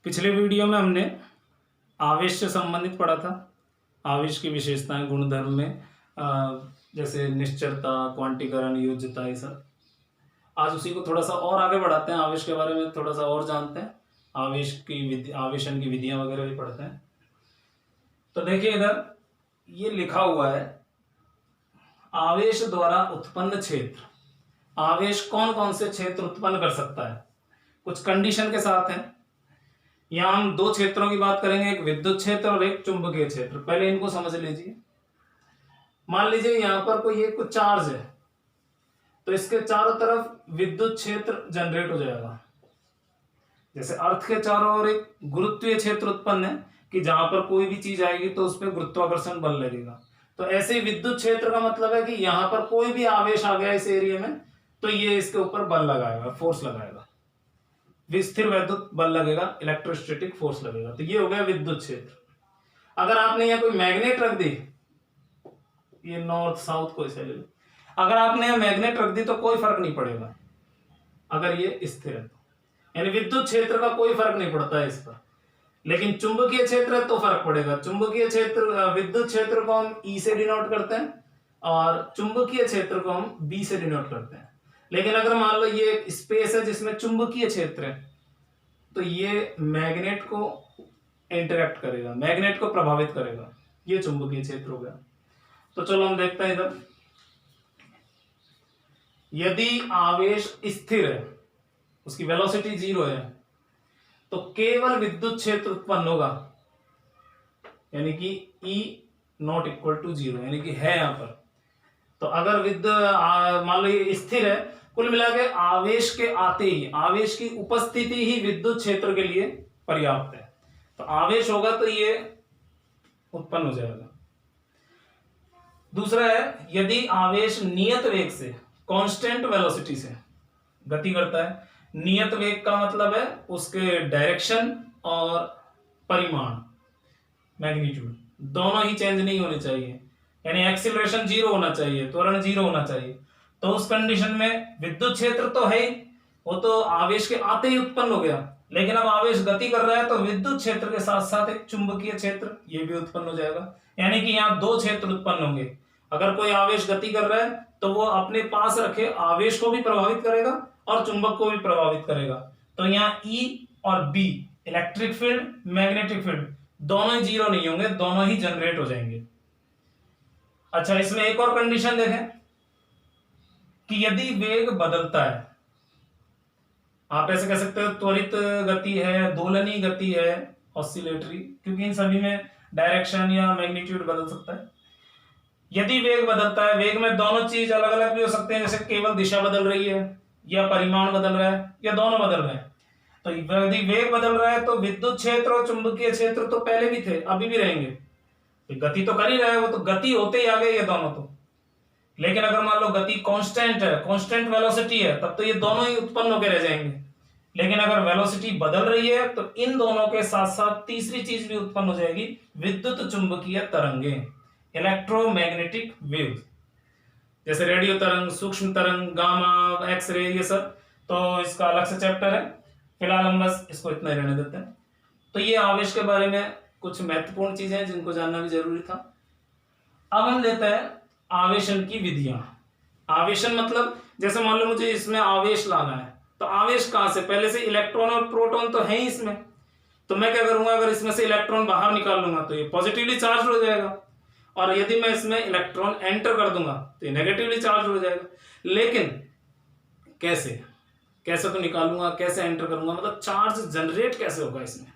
पिछले वीडियो में हमने आवेश से संबंधित पढ़ा था। आवेश की विशेषताएं, गुणधर्म में जैसे निश्चलता, क्वांटीकरण, योज्यता, ये सब। आज उसी को थोड़ा सा और आगे बढ़ाते हैं, आवेश के बारे में थोड़ा सा और जानते हैं, आवेशन की विधियां वगैरह भी पढ़ते हैं। तो देखिए इधर ये लिखा हुआ है, आवेश द्वारा उत्पन्न क्षेत्र। आवेश कौन कौन से क्षेत्र उत्पन्न कर सकता है, कुछ कंडीशन के साथ है। यहां हम दो क्षेत्रों की बात करेंगे, एक विद्युत क्षेत्र और एक चुंबकीय क्षेत्र। पहले इनको समझ लीजिए। मान लीजिए यहां पर कोई एक चार्ज है, तो इसके चारों तरफ विद्युत क्षेत्र जनरेट हो जाएगा। जैसे अर्थ के चारों ओर एक गुरुत्वीय क्षेत्र उत्पन्न है कि जहां पर कोई भी चीज आएगी तो उस पर गुरुत्वाकर्षण बल लगेगा। तो ऐसे ही विद्युत क्षेत्र का मतलब है कि यहां पर कोई भी आवेश आ गया इस एरिया में तो ये इसके ऊपर बल लगाएगा, फोर्स लगाएगा, स्थिर वैद्युत बल लगेगा, इलेक्ट्रोस्टैटिक फोर्स लगेगा। तो ये हो गया विद्युत क्षेत्र। अगर आपने यहाँ कोई मैग्नेट रख दी, ये नॉर्थ साउथ को ऐसे ले लो, अगर आपने यहाँ मैग्नेट रख दी तो कोई फर्क नहीं पड़ेगा अगर ये स्थिर है तो, यानी विद्युत क्षेत्र का कोई फर्क नहीं पड़ता है इस पर। लेकिन चुंबकीय क्षेत्र है तो फर्क पड़ेगा। चुंबकीय क्षेत्र, विद्युत क्षेत्र को हम ई से डिनोट करते हैं और चुंबकीय क्षेत्र को हम बी से डिनोट करते हैं। लेकिन अगर मान लो ये एक स्पेस है जिसमें चुंबकीय क्षेत्र है तो ये मैग्नेट को इंटरेक्ट करेगा, मैग्नेट को प्रभावित करेगा, ये चुंबकीय क्षेत्र हो गया। तो चलो हम देखते हैं इधर। यदि आवेश स्थिर है, उसकी वेलोसिटी 0 है, तो केवल विद्युत क्षेत्र उत्पन्न होगा, यानी कि E नॉट इक्वल टू 0, यानी कि है यहां पर। तो अगर मान लो ये स्थिर है, कुल मिला के आवेश के आते ही, आवेश की उपस्थिति ही विद्युत क्षेत्र के लिए पर्याप्त है। तो आवेश होगा तो ये उत्पन्न हो जाएगा। दूसरा है, यदि आवेश नियत वेग से, कांस्टेंट वेलोसिटी से गति करता है। नियत वेग का मतलब है उसके डायरेक्शन और परिमाण, मैग्नीट्यूड दोनों ही चेंज नहीं होने चाहिए, यानी एक्सीलरेशन 0 होना चाहिए, त्वरण 0 होना चाहिए। तो उस कंडीशन में विद्युत क्षेत्र तो है ही, वो तो आवेश के आते ही उत्पन्न हो गया। लेकिन अब आवेश गति कर रहा है तो विद्युत क्षेत्र के साथ साथ एक चुंबकीय क्षेत्र ये भी उत्पन्न हो जाएगा, यानी कि यहाँ दो क्षेत्र उत्पन्न होंगे। अगर कोई आवेश गति कर रहा है तो वो अपने पास रखे आवेश को भी प्रभावित करेगा और चुंबक को भी प्रभावित करेगा। तो यहाँ E और B, electric field, magnetic field, दोनों ही 0 नहीं होंगे, दोनों ही जनरेट हो जाएंगे। अच्छा, इसमें एक और कंडीशन देखें कि यदि वेग बदलता है, आप ऐसे कह सकते हो त्वरित गति है, दोलनीय गति है, ऑसिलेटरी, क्योंकि इन सभी में डायरेक्शन या मैग्नीट्यूड बदल सकता है। यदि वेग बदलता है, वेग में दोनों चीज अलग अलग भी हो सकते हैं, जैसे केवल दिशा बदल रही है या परिमाण बदल रहा है या दोनों बदल रहे हैं। तो यदि वेग बदल रहा है तो विद्युत क्षेत्र और चुंबकीय क्षेत्र तो पहले भी थे, अभी भी रहेंगे। गति तो कर ही रहा है वो, तो गति होते ही आ गए ये दोनों तो। लेकिन अगर मान लो गति कांस्टेंट है, कांस्टेंट वेलोसिटी है, तब तो ये दोनों ही उत्पन्न होकर रह जाएंगे। लेकिन अगर वेलोसिटी बदल रही है तो इन दोनों के साथ साथ तीसरी चीज भी उत्पन्न हो जाएगी, विद्युत चुंबकीय तरंगे, इलेक्ट्रोमैग्नेटिक वेव्स, जैसे रेडियो तरंग, सूक्ष्म तरंग, गामा, एक्सरे, ये सब तो इसका अलग से चैप्टर है। फिलहाल हम बस इसको इतना ही रहने देते हैं। तो ये आवेश के बारे में कुछ महत्वपूर्ण चीजें हैं जिनको जानना भी जरूरी था। अब हम लेते हैं आवेशन की विधियां। आवेशन मतलब जैसे मान लो मुझे इसमें आवेश लाना है, तो आवेश कहां से, पहले से इलेक्ट्रॉन और प्रोटॉन तो है ही इसमें। तो मैं क्या करूंगा, अगर इसमें से इलेक्ट्रॉन बाहर निकाल लूंगा तो ये पॉजिटिवली चार्ज हो जाएगा, और यदि मैं इसमें इलेक्ट्रॉन एंटर कर दूंगा तो ये नेगेटिवली चार्ज हो जाएगा। लेकिन कैसे तो निकालूंगा, कैसे एंटर करूंगा, मतलब चार्ज जनरेट कैसे होगा इसमें,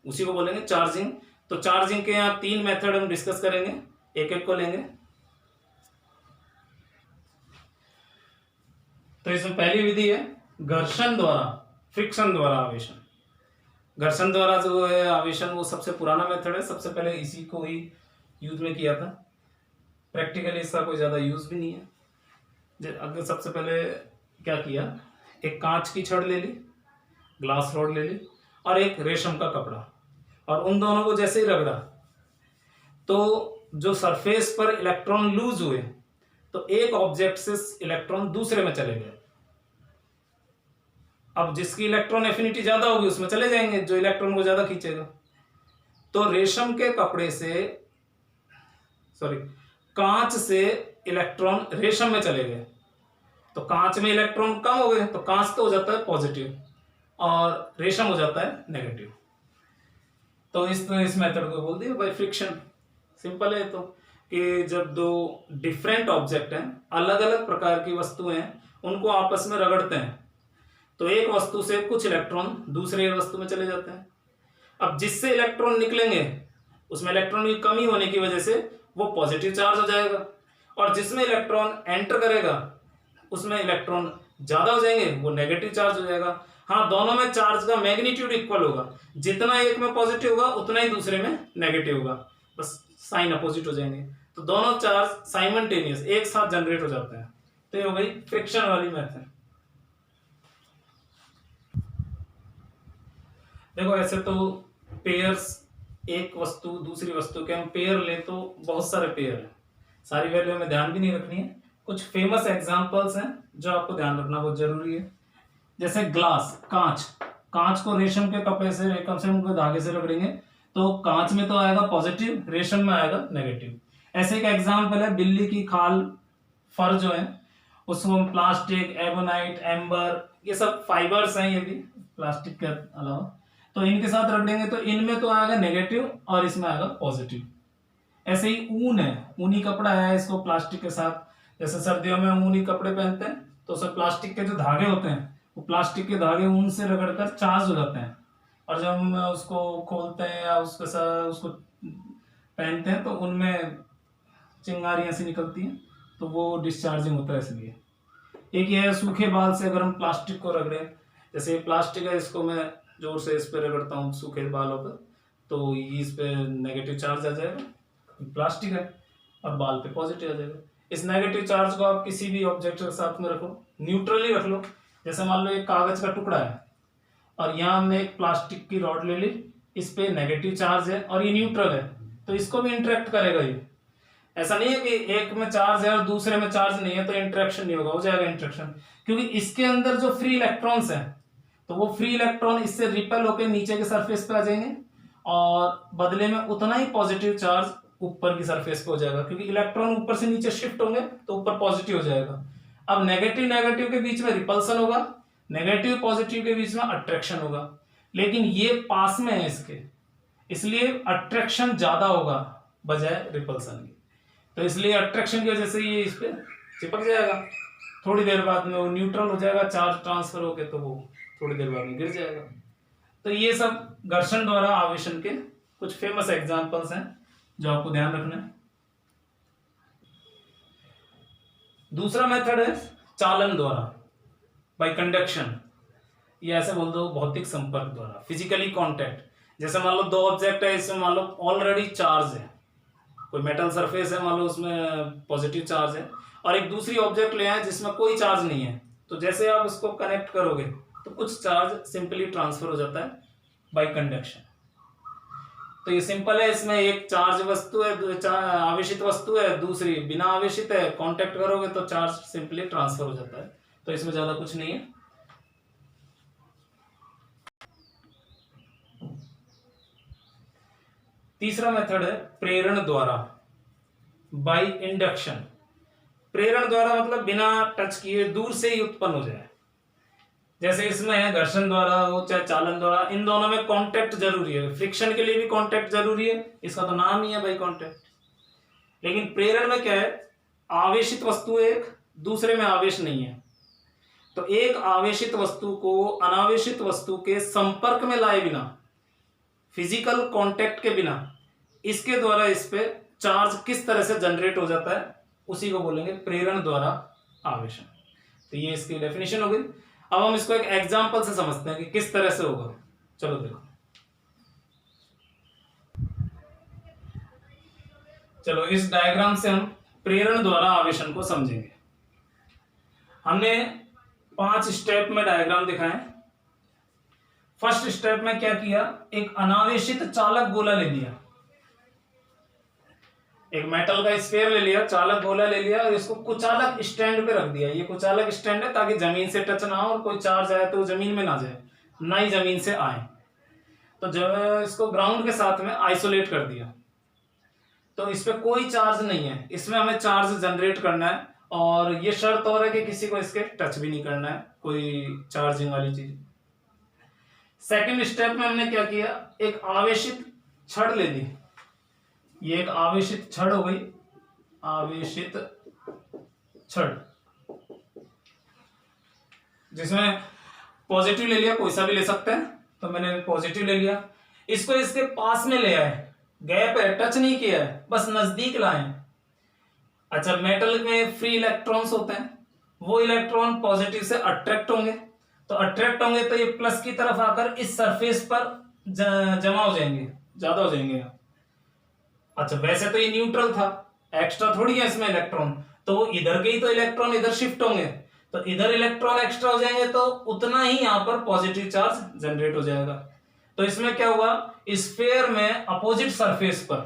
उसी को बोलेंगे चार्जिंग। तो चार्जिंग के यहाँ 3 मेथड हम डिस्कस करेंगे, एक एक को लेंगे। तो इसमें पहली विधि है घर्षण द्वारा, फ्रिक्शन द्वारा आवेशन। घर्षण द्वारा जो है आवेशन वो सबसे पुराना मेथड है, सबसे पहले इसी को ही यूज में किया था। प्रैक्टिकली इसका कोई ज्यादा यूज भी नहीं है। अगर सबसे पहले क्या किया, एक कांच की छड़ ले ली, ग्लास रॉड ले ली और एक रेशम का कपड़ा, और उन दोनों को जैसे ही रगड़ा तो जो सरफेस पर इलेक्ट्रॉन लूज हुए तो एक ऑब्जेक्ट से इलेक्ट्रॉन दूसरे में चले गए। अब जिसकी इलेक्ट्रॉन एफिनिटी ज्यादा होगी उसमें चले जाएंगे, जो इलेक्ट्रॉन को ज्यादा खींचेगा। तो रेशम के कपड़े से, सॉरी, कांच से इलेक्ट्रॉन रेशम में चले गए, तो कांच में इलेक्ट्रॉन कम हो गए, तो कांच तो हो जाता है पॉजिटिव और रेशम हो जाता है नेगेटिव। तो इस मेथड को बोल दिया बाय फ्रिक्शन। सिंपल है। तो कि जब दो डिफरेंट ऑब्जेक्ट हैं, अलग अलग प्रकार की वस्तुएं हैं, उनको आपस में रगड़ते हैं तो एक वस्तु से कुछ इलेक्ट्रॉन दूसरे वस्तु में चले जाते हैं। अब जिससे इलेक्ट्रॉन निकलेंगे उसमें इलेक्ट्रॉन की कमी होने की वजह से वो पॉजिटिव चार्ज हो जाएगा, और जिसमें इलेक्ट्रॉन एंटर करेगा उसमें इलेक्ट्रॉन ज्यादा हो जाएंगे, वो नेगेटिव चार्ज हो जाएगा। हाँ, दोनों में चार्ज का मैग्नीट्यूड इक्वल होगा, जितना एक में पॉजिटिव होगा उतना ही दूसरे में नेगेटिव होगा, बस साइन अपोजिट हो जाएंगे। तो दोनों चार्ज साइमल्टेनियस एक साथ जनरेट हो जाते हैं। तो ये हो गई फ्रिक्शन वाली मेथड। देखो ऐसे तो पेयर्स, एक वस्तु दूसरी वस्तु के हम पेयर लें तो बहुत सारे पेयर हैं, सारी वैल्यू में ध्यान भी नहीं रखनी है। कुछ फेमस एग्जांपल्स हैं जो आपको ध्यान रखना बहुत जरूरी है। जैसे ग्लास, कांच, कांच को रेशम के कपड़े से, रेशम के धागे से रगड़ेंगे तो कांच में तो आएगा पॉजिटिव, रेशम में आएगा नेगेटिव। ऐसे एक एग्जांपल है बिल्ली की खाल, फर जो है उसको हम प्लास्टिक, एबोनाइट, एम्बर, ये सब फाइबर्स हैं, ये भी प्लास्टिक के अलावा, तो इनके साथ रगड़ेंगे तो इनमें तो आएगा नेगेटिव और इसमें आएगा पॉजिटिव। ऐसे ही ऊन है, ऊनी कपड़ा है, इसको प्लास्टिक के साथ, जैसे सर्दियों में हम ऊनी कपड़े पहनते हैं तो उसमें प्लास्टिक के जो धागे होते हैं वो प्लास्टिक के धागे ऊन से रगड़कर चार्ज हो जाते हैं, और जब हम उसको खोलते हैं या उसके साथ उसको पहनते हैं तो उनमें चिंगारियां सी निकलती हैं, तो वो डिस्चार्जिंग होता है। इसलिए एक ये है सूखे बाल से अगर हम प्लास्टिक को रगड़े, जैसे प्लास्टिक है इसको मैं जोर से इस पर रगड़ता हूँ सूखे बालों पर, तो इस पे नेगेटिव चार्ज आ जाएगा, प्लास्टिक है, और बाल पे पॉजिटिव आ जाएगा। इस नेगेटिव चार्ज को आप किसी भी ऑब्जेक्ट के साथ में रखो, न्यूट्रली रख लो। जैसे मान लो एक कागज का टुकड़ा है और यहाँ हमने एक प्लास्टिक की रॉड ले ली, इस पे नेगेटिव चार्ज है और ये न्यूट्रल है, तो इसको भी इंटरेक्ट करेगा ये। ऐसा नहीं है कि एक में चार्ज है और दूसरे में चार्ज नहीं है तो इंटरेक्शन नहीं होगा, हो जाएगा इंटरेक्शन, क्योंकि इसके अंदर जो फ्री इलेक्ट्रॉन्स हैं तो वो फ्री इलेक्ट्रॉन इससे रिपेल होकर नीचे के सरफेस पे आ जाएंगे, और बदले में उतना ही पॉजिटिव चार्ज ऊपर की सरफेस पे हो जाएगा, क्योंकि इलेक्ट्रॉन ऊपर से नीचे शिफ्ट होंगे तो ऊपर पॉजिटिव हो जाएगा। अब नेगेटिव नेगेटिव के बीच में रिपल्सन होगा, नेगेटिव पॉजिटिव के बीच में अट्रैक्शन होगा, लेकिन ये पास में है इसके, इसलिए अट्रैक्शन ज्यादा होगा बजाय रिपल्सन की। तो इसलिए अट्रैक्शन की वजह से ये इस पे चिपक जाएगा, थोड़ी देर बाद में वो न्यूट्रल हो जाएगा, चार्ज ट्रांसफर होके तो वो थोड़ी देर बाद में गिर जाएगा। तो ये सब घर्षण द्वारा आवेशन के कुछ फेमस एग्जांपल्स हैं जो आपको ध्यान रखना है। दूसरा मेथड है चालन द्वारा, बाय कंडक्शन, ये ऐसे बोल दो भौतिक संपर्क द्वारा, फिजिकली कांटेक्ट। जैसे मान लो दो ऑब्जेक्ट है, इसमें मान लो ऑलरेडी चार्ज है, कोई मेटल सरफेस है मान लो उसमें पॉजिटिव चार्ज है, और एक दूसरी ऑब्जेक्ट ले आए जिसमें कोई चार्ज नहीं है, तो जैसे आप इसको कनेक्ट करोगे तो कुछ चार्ज सिंपली ट्रांसफर हो जाता है बाय कंडक्शन। तो ये सिंपल है, इसमें एक चार्ज वस्तु है, आवेशित वस्तु है, दूसरी बिना आवेशित है, कांटेक्ट करोगे तो चार्ज सिंपली ट्रांसफर हो जाता है, तो इसमें ज्यादा कुछ नहीं है। तीसरा मेथड है प्रेरण द्वारा, बाय इंडक्शन। प्रेरण द्वारा मतलब बिना टच किए दूर से ही उत्पन्न हो जाए, जैसे इसमें है घर्षण द्वारा हो चाहे चालन द्वारा, इन दोनों में कांटेक्ट जरूरी है, फ्रिक्शन के लिए भी कांटेक्ट जरूरी है, इसका तो नाम ही है भाई कांटेक्ट। लेकिन प्रेरण में क्या है, आवेशित वस्तु एक, दूसरे में आवेश नहीं है, तो एक आवेशित वस्तु को अनावेशित वस्तु के संपर्क में लाए बिना, फिजिकल कांटेक्ट के बिना, इसके द्वारा इस पे चार्ज किस तरह से जनरेट हो जाता है उसी को बोलेंगे प्रेरण द्वारा आवेशन। तो ये इसकी डेफिनेशन हो गई। अब हम इसको एक एग्जांपल से समझते हैं कि किस तरह से होगा। चलो देखो, चलो इस डायग्राम से हम प्रेरण द्वारा आवेशन को समझेंगे। हमने 5 स्टेप में डायग्राम दिखाए। फर्स्ट स्टेप में क्या किया, एक अनावेशित चालक गोला ले लिया, एक मेटल का स्फीयर ले लिया, चालक गोला ले लिया और इसको कुचालक स्टैंड पे रख दिया। ये कुचालक स्टैंड है ताकि जमीन से टच ना हो और कोई चार्ज आए तो जमीन में ना जाए, ना ही जमीन से आए। तो जब इसको ग्राउंड के साथ में आइसोलेट कर दिया तो इस पे कोई चार्ज नहीं है, इसमें हमें चार्ज जनरेट करना है और ये शर्त और है कि किसी को इसके टच भी नहीं करना है, कोई चार्जिंग वाली चीज। सेकंड स्टेप में हमने क्या किया, एक आवेशित छड़ ले ली। ये एक आवेशित छड़ हो गई, आवेशित छड़, जिसमें पॉजिटिव ले लिया, कोई सा भी ले सकते हैं, तो मैंने पॉजिटिव ले लिया। इसको इसके पास में ले आए, गैप है, टच नहीं किया है, बस नजदीक लाए। अच्छा, मेटल में फ्री इलेक्ट्रॉन्स होते हैं, वो इलेक्ट्रॉन पॉजिटिव से अट्रैक्ट होंगे, तो अट्रैक्ट होंगे तो ये प्लस की तरफ आकर इस सरफेस पर जमा हो जाएंगे, ज्यादा हो जाएंगे। अच्छा, वैसे तो ये न्यूट्रल था, एक्स्ट्रा थोड़ी है इसमें इलेक्ट्रॉन, तो वो इधर के ही तो इलेक्ट्रॉन इधर शिफ्ट होंगे, तो इधर इलेक्ट्रॉन एक्स्ट्रा हो जाएंगे तो उतना ही यहां पर पॉजिटिव चार्ज जनरेट हो जाएगा। तो इसमें क्या हुआ, स्फीयर में अपोजिट सरफेस पर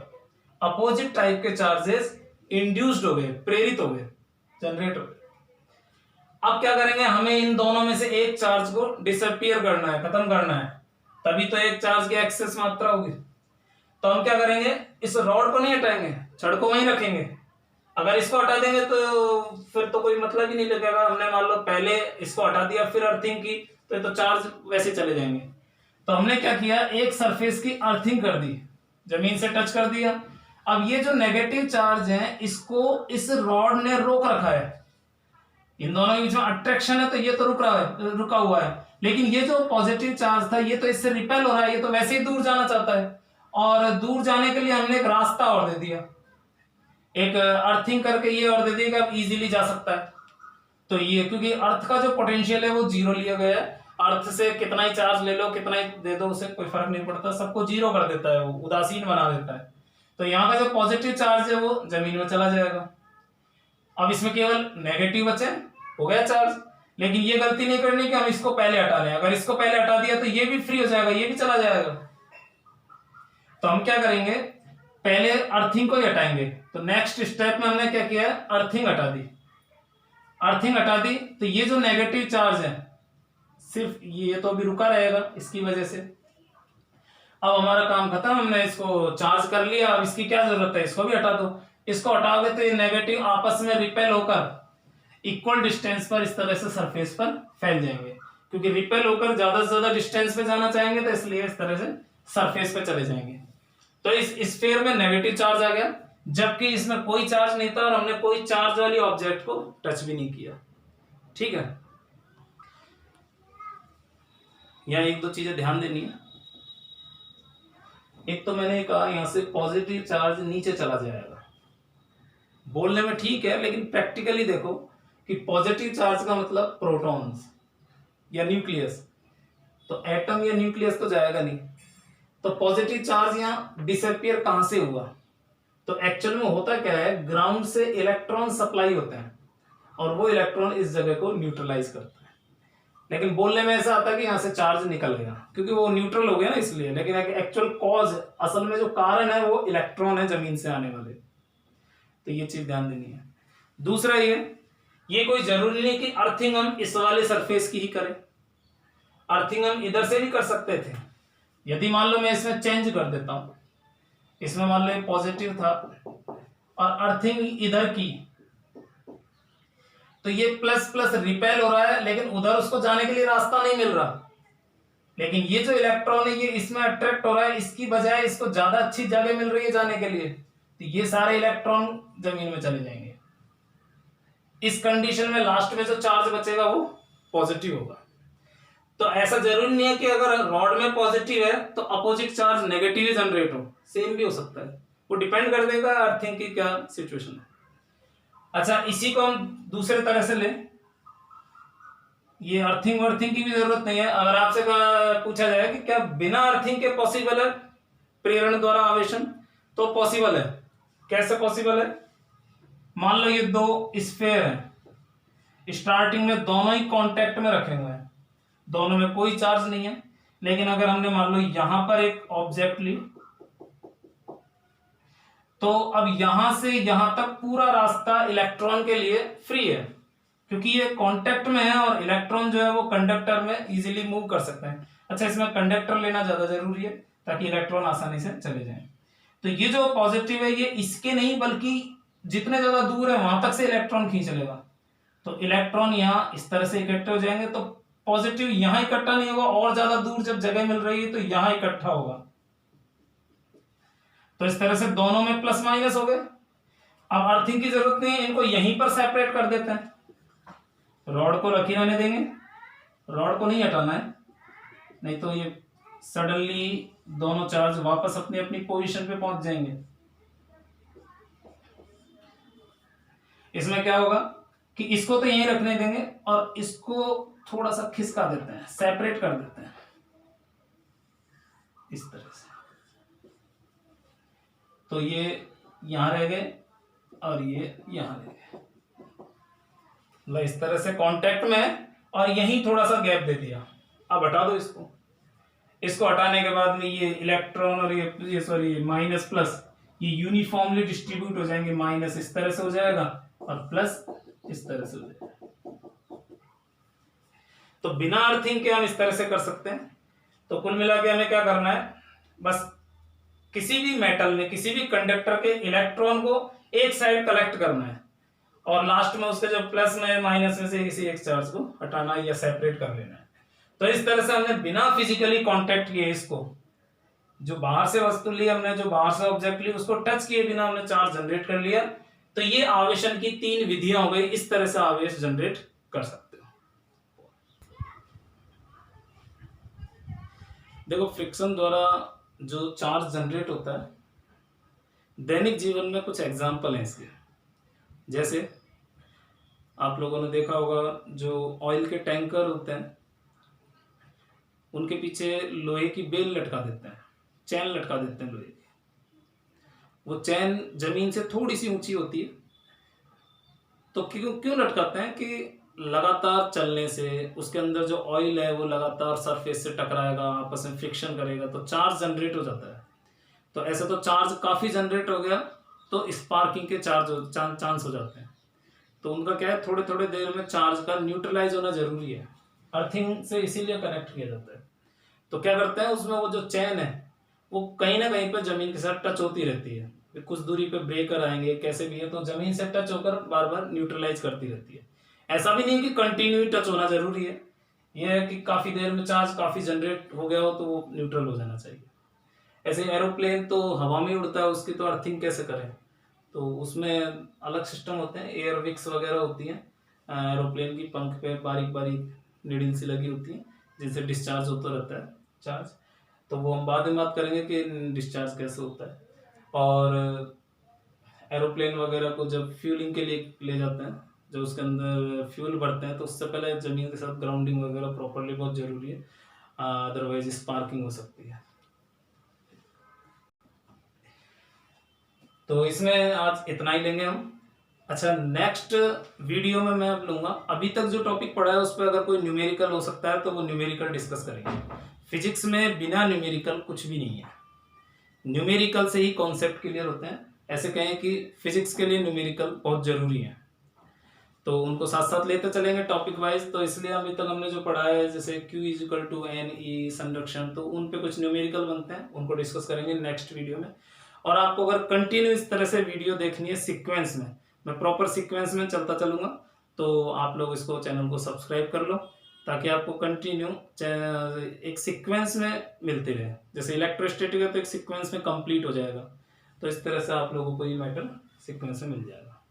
अपोजिट टाइप के चार्जेस इंड्यूस्ड हो गए, प्रेरित हो गए, जनरेट हो गए। अब क्या करेंगे, हमें इन दोनों में से एक चार्ज को डिसअपियर करना है, खत्म करना है, तभी तो एक चार्ज की एक्सेस मात्रा होगी। तो हम क्या करेंगे, इस रॉड को नहीं हटाएंगे, छड़ को वहीं रखेंगे। अगर इसको हटा देंगे तो फिर तो कोई मतलब ही नहीं लगेगा। हमने मान लो पहले इसको हटा दिया फिर अर्थिंग की, तो ये तो चार्ज वैसे चले जाएंगे। तो हमने क्या किया, एक सरफेस की अर्थिंग कर दी, जमीन से टच कर दिया। अब ये जो नेगेटिव चार्ज है इसको इस रॉड ने रोक रखा है, इन दोनों के बीच में अट्रैक्शन है तो ये तो रुका हुआ है, लेकिन ये जो पॉजिटिव चार्ज था ये तो इससे रिपेल हो रहा है, ये तो वैसे ही दूर जाना चाहता है। और दूर जाने के लिए हमने एक रास्ता और दे दिया, एक अर्थिंग करके ये और दे दिया कि अब इजीली जा सकता है। तो ये क्योंकि अर्थ का जो पोटेंशियल है वो जीरो लिया गया है, अर्थ से कितना ही चार्ज ले लो कितना ही दे दो उसे कोई फर्क नहीं पड़ता, सबको जीरो कर देता है, वो उदासीन बना देता है। तो यहाँ का जो पॉजिटिव चार्ज है वो जमीन में चला जाएगा। अब इसमें केवल नेगेटिव बचे, हो गया चार्ज। लेकिन ये गलती नहीं करनी कि हम इसको पहले हटा लें, अगर इसको पहले हटा दिया तो ये भी फ्री हो जाएगा, ये भी चला जाएगा। तो हम क्या करेंगे, पहले अर्थिंग को ही हटाएंगे। तो नेक्स्ट स्टेप में हमने क्या किया, अर्थिंग हटा दी। अर्थिंग हटा दी तो ये जो नेगेटिव चार्ज है सिर्फ ये तो अभी रुका रहेगा इसकी वजह से। अब हमारा काम खत्म, हमने इसको चार्ज कर लिया, अब इसकी क्या जरूरत है, इसको भी हटा दो। इसको हटाओगे तो ये नेगेटिव आपस में रिपेल होकर इक्वल डिस्टेंस पर इस तरह से सरफेस पर फैल जाएंगे, क्योंकि रिपेल होकर ज्यादा से ज्यादा डिस्टेंस पे जाना चाहेंगे तो इसलिए इस तरह से सरफेस पे चले जाएंगे। तो इस स्फीयर में नेगेटिव चार्ज आ गया, जबकि इसमें कोई चार्ज नहीं था और हमने कोई चार्ज वाली ऑब्जेक्ट को टच भी नहीं किया। ठीक है, यहाँ एक दो चीजें ध्यान देनी है। एक तो मैंने कहा यहां से पॉजिटिव चार्ज नीचे चला जाएगा, बोलने में ठीक है, लेकिन प्रैक्टिकली देखो कि पॉजिटिव चार्ज का मतलब प्रोटॉन्स या न्यूक्लियस, तो एटम या न्यूक्लियस तो जाएगा नहीं। तो पॉजिटिव चार्ज यहाँ डिसअपियर कहां से हुआ, तो एक्चुअल में होता क्या है, ग्राउंड से इलेक्ट्रॉन सप्लाई होते हैं और वो इलेक्ट्रॉन इस जगह को न्यूट्रलाइज करता है। लेकिन बोलने में ऐसा आता है कि यहां से चार्ज निकल गया क्योंकि वो न्यूट्रल हो गया ना इसलिए, लेकिन एक्चुअल कॉज, असल में जो कारण है वो इलेक्ट्रॉन है जमीन से आने वाले। तो ये चीज ध्यान देनी है। दूसरा ये कोई जरूरी नहीं कि अर्थिंग हम इस वाले सरफेस की ही करें, अर्थिंग हम इधर से भी कर सकते थे। यदि मान लो मैं इसमें चेंज कर देता हूं, इसमें मान लो पॉजिटिव था और अर्थिंग इधर की, तो ये प्लस प्लस रिपेल हो रहा है, लेकिन उधर उसको जाने के लिए रास्ता नहीं मिल रहा। लेकिन ये जो इलेक्ट्रॉन है ये इसमें अट्रैक्ट हो रहा है, इसकी बजाय इसको ज्यादा अच्छी जगह मिल रही है जाने के लिए, तो ये सारे इलेक्ट्रॉन जमीन में चले जाएंगे। इस कंडीशन में लास्ट में जो चार्ज बचेगा वो पॉजिटिव होगा। तो ऐसा जरूरी नहीं है कि अगर रॉड में पॉजिटिव है तो अपोजिट चार्ज नेगेटिव जनरेट हो, सेम भी हो सकता है, वो डिपेंड कर देगा अर्थिंग की क्या सिचुएशन है। अच्छा, इसी को हम दूसरे तरह से ले, ये अर्थिंग की भी जरूरत नहीं है। अगर आपसे पूछा जाए कि क्या बिना अर्थिंग के पॉसिबल है प्रेरण द्वारा आवेशन, तो पॉसिबल है। कैसे पॉसिबल है, मान लो ये दो स्फीयर हैं, स्टार्टिंग में दोनों ही कांटेक्ट में रखे हुए हैं, दोनों में कोई चार्ज नहीं है, लेकिन अगर हमने मान लो यहां पर एक ऑब्जेक्ट ली तो अब यहां से यहां तक पूरा रास्ता इलेक्ट्रॉन के लिए फ्री है, क्योंकि ये कांटेक्ट में है और इलेक्ट्रॉन जो है वो कंडक्टर में इजीली मूव कर सकते हैं। अच्छा, इसमें कंडक्टर लेना ज्यादा जरूरी है ताकि इलेक्ट्रॉन आसानी से चले जाएं। तो ये जो पॉजिटिव है ये इसके नहीं बल्कि जितने ज्यादा दूर है वहां तक से इलेक्ट्रॉन खींच लेगा। तो इलेक्ट्रॉन यहाँ इस तरह से इकट्ठे हो जाएंगे, तो पॉजिटिव यहां इकट्ठा नहीं होगा, और ज्यादा दूर जब जगह मिल रही है तो यहां इकट्ठा होगा। तो इस तरह से दोनों में प्लस माइनस हो गए। अब अर्थिंग की जरूरत नहीं है, इनको यहीं पर सेपरेट कर देते हैं। रॉड को रखी रहने देंगे, रॉड को नहीं हटाना है, नहीं तो ये सडनली दोनों चार्ज वापस अपनी अपनी पोजीशन पे पहुंच जाएंगे। इसमें क्या होगा कि इसको तो यहीं रखने देंगे और इसको थोड़ा सा खिसका देते हैं, सेपरेट कर देते हैं इस तरह से। तो ये यहां रह गए और ये यहां रह गए, मतलब इस तरह से कांटेक्ट में, और यहीं थोड़ा सा गैप दे दिया। अब हटा दो इसको। इसको हटाने के बाद में ये इलेक्ट्रॉन और ये सॉरी माइनस प्लस ये यूनिफॉर्मली डिस्ट्रीब्यूट हो जाएंगे। माइनस इस तरह से हो जाएगा और प्लस इस तरह से हो जाएगा। तो बिना अर्थिंग के हम इस तरह से कर सकते हैं। तो कुल मिला के हमें क्या करना है, बस किसी भी मेटल में किसी भी कंडक्टर के इलेक्ट्रॉन को एक साइड कलेक्ट करना है और लास्ट में उसके जो प्लस में माइनस में से किसी एक चार्ज को हटाना या सेपरेट कर लेना है। तो इस तरह से हमने बिना फिजिकली कांटेक्ट किए इसको, जो बाहर से वस्तु ली हमने, जो बाहर से ऑब्जेक्ट ली, उसको टच किए बिना हमने चार्ज जनरेट कर लिया। तो ये आवेशन की 3 विधियां हो गई, इस तरह से आवेश जनरेट कर सकते हो। देखो, फ्रिक्शन द्वारा जो चार्ज जनरेट होता है, दैनिक जीवन में कुछ एग्जाम्पल हैं इसके। जैसे आप लोगों ने देखा होगा जो ऑयल के टैंकर होते हैं उनके पीछे लोहे की बेल लटका देते हैं, चैन लटका देते हैं लोहे की। वो चैन जमीन से थोड़ी सी ऊंची होती है। तो क्यों क्यों लटकाते हैं कि लगातार चलने से उसके अंदर जो ऑयल है वो लगातार सरफेस से टकराएगा, आपस में फ्रिक्शन करेगा, तो चार्ज जनरेट हो जाता है। तो ऐसे तो चार्ज काफ़ी जनरेट हो गया तो स्पार्किंग के चांस हो जाते हैं। तो उनका क्या है, थोड़े थोड़े देर में चार्ज का न्यूट्रलाइज होना जरूरी है। अर्थिंग से इसीलिए कनेक्ट किया जाता है। तो क्या करते हैं, उसमें वो जो चैन है वो कहीं ना कहीं पर जमीन के साथ टच होती रहती है। कुछ दूरी पे ब्रेकर आएंगे, कैसे भी है, तो जमीन से टच होकर बार बार न्यूट्रलाइज करती रहती है। ऐसा भी नहीं कि कंटिन्यू टच होना जरूरी है, यह है कि काफी देर में चार्ज काफी जनरेट हो गया हो तो वो न्यूट्रल हो जाना चाहिए। ऐसे एरोप्लेन तो हवा में उड़ता है, उसकी तो अर्थिंग कैसे करें, तो उसमें अलग सिस्टम होते हैं, एयर विक्स वगैरह होती हैं एरोप्लेन की पंख पे, बारीक बारीक नीडल सी लगी होती है जिनसे डिस्चार्ज होता रहता है चार्ज। तो वो हम बाद में बात करेंगे कि डिस्चार्ज कैसे होता है। और एरोप्लेन वगैरह को जब फ्यूलिंग के लिए ले जाते हैं, जब उसके अंदर फ्यूल भरते हैं, तो उससे पहले जमीन के साथ ग्राउंडिंग वगैरह प्रॉपर्ली बहुत जरूरी है, अदरवाइज स्पार्किंग हो सकती है। तो इसमें आज इतना ही लेंगे हम। अच्छा, नेक्स्ट वीडियो में मैं अब लूंगा, अभी तक जो टॉपिक पढ़ा है उस पर अगर कोई न्यूमेरिकल हो सकता है तो वो न्यूमेरिकल डिस्कस करेंगे। फिजिक्स में बिना न्यूमेरिकल कुछ भी नहीं है, न्यूमेरिकल से ही कॉन्सेप्ट क्लियर होते हैं। ऐसे कहें कि फिजिक्स के लिए न्यूमेरिकल बहुत जरूरी है, तो उनको साथ साथ लेते चलेंगे टॉपिक वाइज। तो इसलिए अभी तक हमने जो पढ़ा है जैसे Q = NE संरक्षण, तो उन पे कुछ न्यूमेरिकल बनते हैं, उनको डिस्कस करेंगे नेक्स्ट वीडियो में। और आपको अगर कंटिन्यू इस तरह से वीडियो देखनी है सीक्वेंस में, मैं प्रॉपर सीक्वेंस में चलता चलूंगा, तो आप लोग इसको चैनल को सब्सक्राइब कर लो ताकि आपको कंटिन्यू एक सीक्वेंस में मिलते रहे। जैसे इलेक्ट्रोस्टैटिक है तो एक सीक्वेंस में कंप्लीट हो जाएगा, तो इस तरह से आप लोगों को ये मैटर सीक्वेंस में मिल जाएगा।